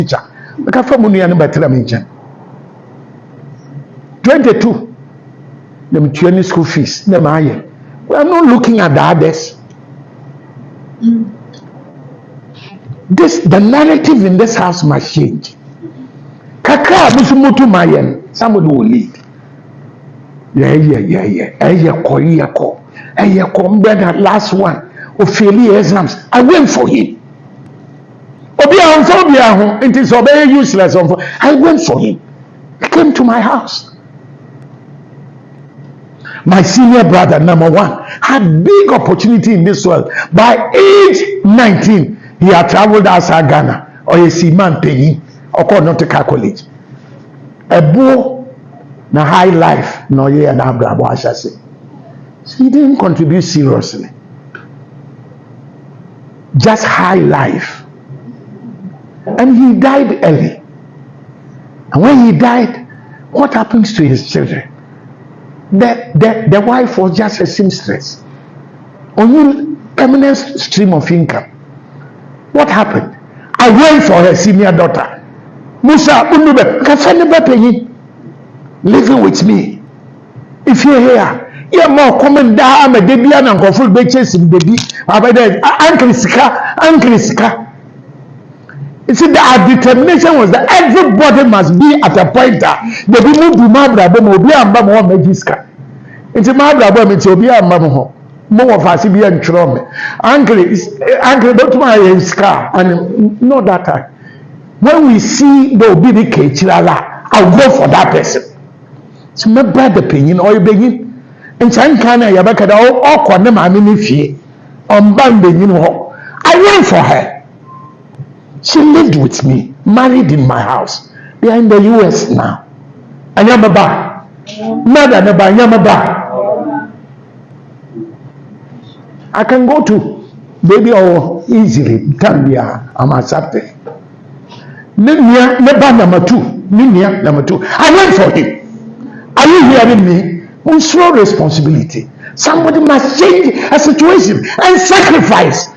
teacher. Because from Munia number 22. Them training school fees. Them higher. We are not looking at the others. The narrative in this house must change. Kakra Busumutu Mayen, somebody will lead. Yeah. That last one of failure exams. I went for him. It is very useless. I went for him. He came to my house. My senior brother, number one, had big opportunity in this world. By age 19, he had traveled outside Ghana or a seaman paying or Nautica College. A boy, na high life, no year and Abraham, I shall say. So he didn't contribute seriously. Just high life. And he died early. And when he died, what happens to his children? The wife was just a seamstress. Only permanent stream of income. What happened? I went for her senior daughter. Musa Unube, living with me. If you're here, you're more common down a debian and go full bitches in baby. Uncle Sika. You see, our determination was that everybody must be at a point that the people do Mabra Bomo and Bamo Magiska. It's a Mabra Bom, it's Obia and Bamo. More of us be and Trom. Uncle, don't my scar, and not that time. When we see the Obidi Kechilala, I'll go for that person. So, my brother opinion, or you begin. And Sankana Yabaka, all Quanam, I mean, if ye on Bambi, you know, I went for her. She lived with me, married in my house. They are in the US now. Anyamaba. Mother Naba Anyamaba. I can go to baby or easily. I'm accepted. Ninia number two. I went for him. Are you hearing me? Unsure responsibility. Somebody must change a situation and sacrifice.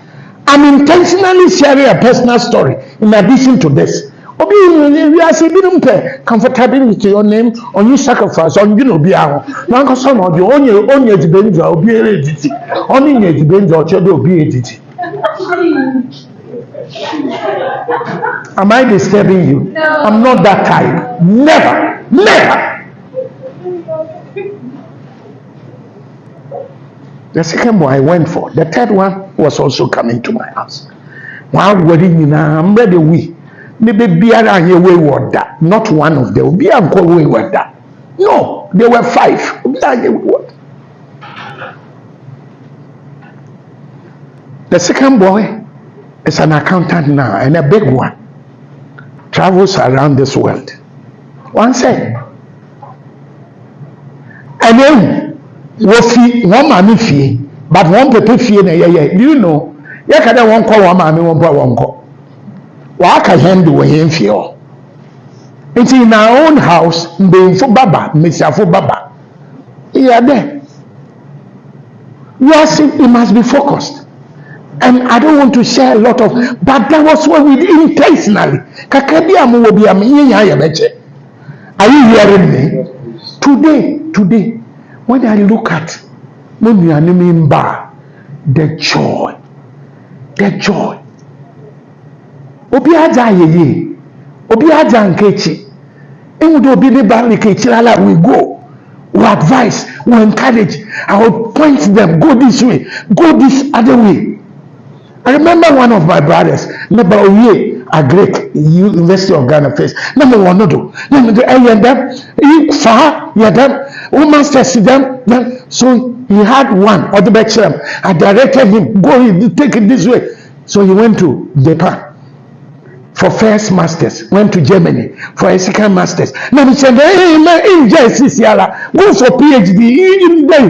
I'm intentionally sharing a personal story in addition to this. We are saying, comfortability, your name, on you sacrifice, on you know, be out. Now, some of you only the bench or be a entity, only the bench or shadow be entity. Am I disturbing you? No. I'm not that type. Never. The second one I went for. The third one was also coming to my house. One wedding, I'm ready. Maybe wayward that. Not one of them. Be wayward that. No, there were 5. The second boy is an accountant now and a big one. Travels around this world. One said, and then one mommy fee, but one paper fee. Do you know? You can't one call one mommy, one call. What can handle him feel? It's in our own house, being for Baba, Mr. for Baba. Yeah, there. You must be focused. And I don't want to share a lot of, but that was what we did intentionally. Are you hearing me? Today, when I look at the joy. Obi aja yeye, Obi aja nkechi. Emudo obi ne bali kechilala, we go, we advise, we encourage. I will point them, go this way, go this other way. I remember one of my brothers, number Oye, a Greek, University of Ghana first. Number one, no do. So he had one, or the bachelor. I directed him, go, take it this way. So he went to Japan for first masters, went to Germany for a second masters. Now he said, hey, man, go for PhD.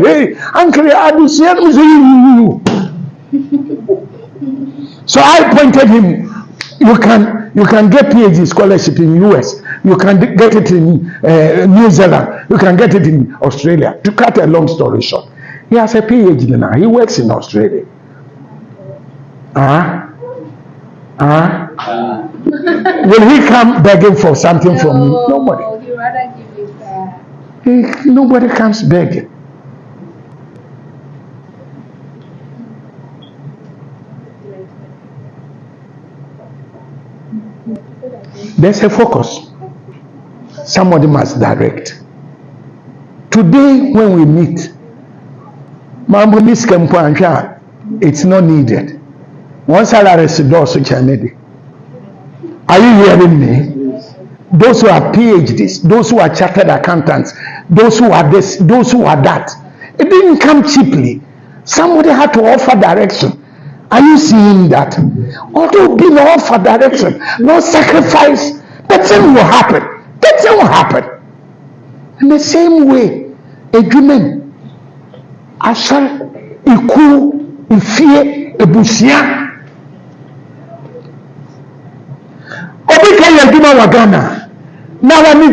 Hey, Uncle, I do see you. So I pointed him, you can get PhD scholarship in US, you can get it in New Zealand, you can get it in Australia. To cut a long story short, he has a PhD now, he works in Australia. Will he come begging for something from me? Nobody. He rather give it back. Nobody comes begging. There's a focus. Somebody must direct. Today, when we meet, it's not needed. One salary is also Chinese. Are you hearing me? Those who are PhDs, those who are chartered accountants, those who are this, those who are that. It didn't come cheaply. Somebody had to offer direction. Are you seeing that? Although being offered direction, no sacrifice, the thing will happen. The thing will happen. In the same way, a human, Asha, Iku, Ifie, Ebusia. Obika ya juma wa Ghana. Na wa ni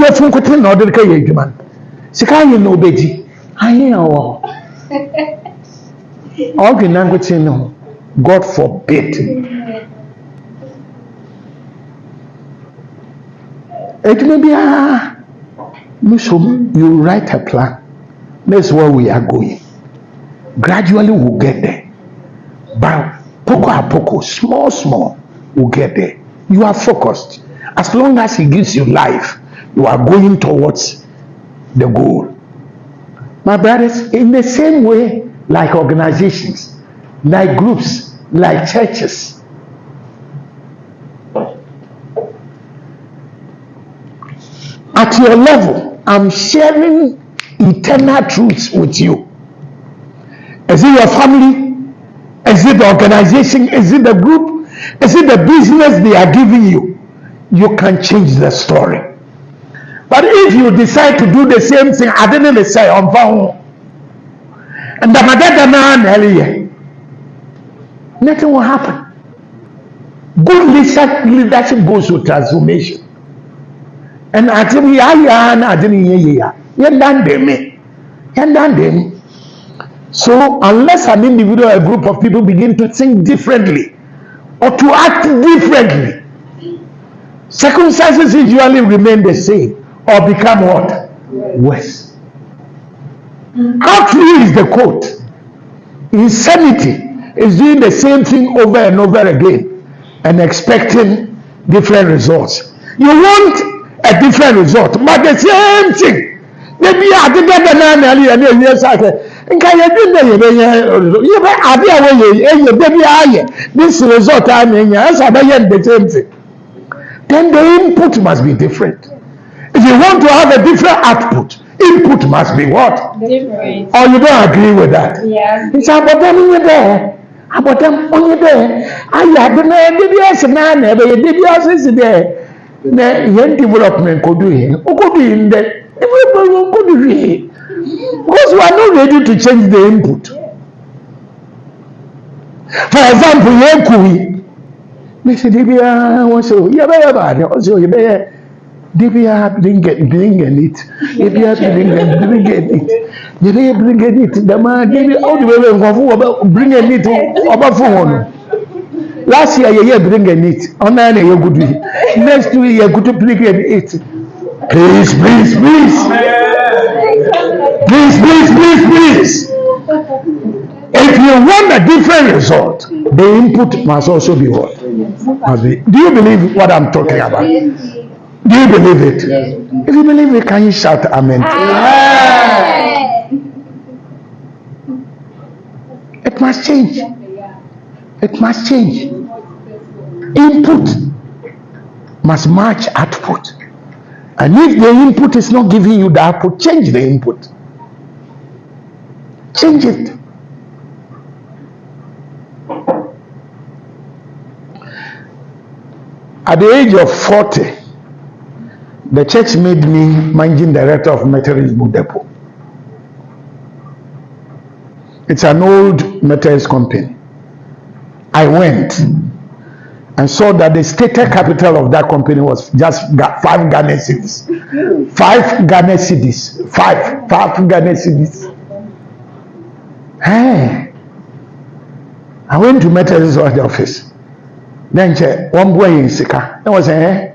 ye fun kote na ode ka ya juma. Sika ye no beji. Aye awo. Ogi nangote no. God forbid. It may be you write a plan. That's where we are going. Gradually we'll get there. But poco a poco, small, we'll get there. You are focused. As long as he gives you life, you are going towards the goal. My brothers, in the same way, like organizations, like groups, like churches, at your level, I'm sharing eternal truths with you. Is it your family? Is it the organization? Is it the group? Is it the business they are giving you? You can change the story. But if you decide to do the same thing, I didn't say on phone, and the nothing will happen. Good leadership goes with transformation. And I tell you, I didn't hear you. So unless an individual or a group of people begin to think differently or to act differently, circumstances usually remain the same or become what? Worse. How true is the quote? Insanity is doing the same thing over and over again and expecting different results. You want a different result, but the same thing. Maybe I did that this result the same thing. Then the input must be different. If you want to have a different output, input must be what? Different. Or you don't agree with that? Yeah. It's about them only there. About them only there. I don't know. DBS man, DBS is there. The young development could do here. Who could be in there? Everybody could do here. Because we are not ready to change the input. For example, Yankui. Mr. DBS was so, you better bad. Also, you better. DBS bring it. DBS bring it. You better bring it. The man, DBS, all the way bring it over phone. Last year, you bring it. On nine, you good. Next week, you good to bring it. Please. If you want a different result, the input must also be what? Must be. Do you believe what I'm talking about? Do you believe it? If you believe it, can you shout amen? It must change. It must change. Input must match output. And if the input is not giving you the output, change the input. Change it. At the age of 40, the church made me managing director of Methodist Book Depot. It's an old Methodist company. I went and saw that the stated capital of that company was just 5 Ghana cedis. 5 Ghana cedis. 5 Ghana cedis. Hey, I went to Methodist office. na nkyɛ wɔn boa yɛn sika na wɔ sɛ